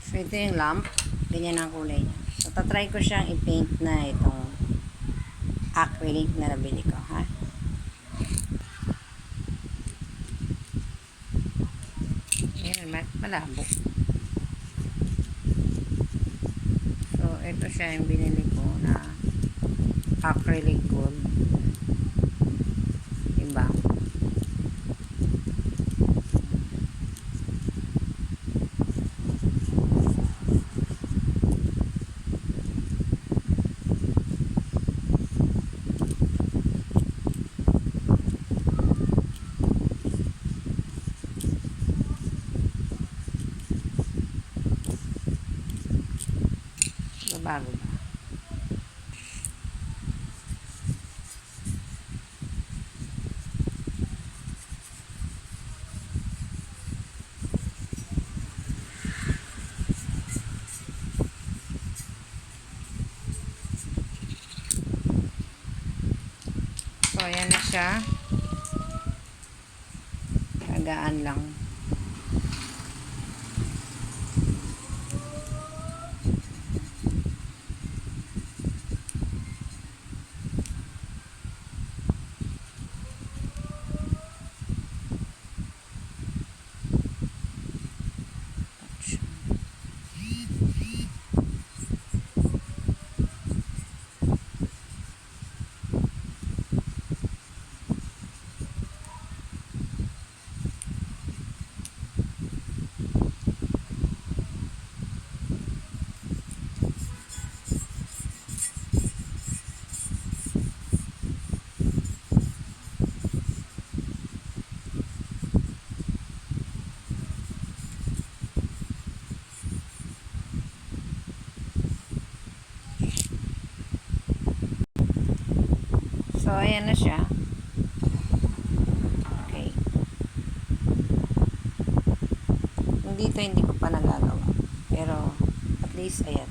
So, ito yung lamp. Ganyan ang kulay niya. So, tatry ko siyang i-paint na itong acrylic na nabili ko, ha? Ayan, malabo. So, ito siya yung binili ko na acrylic gold. Diba? Bago ba? So, ayan na siya. Tagaan lang. So, ayan na siya. Okay. Dito hindi ko pa nagagawa. Pero, at least, ayan.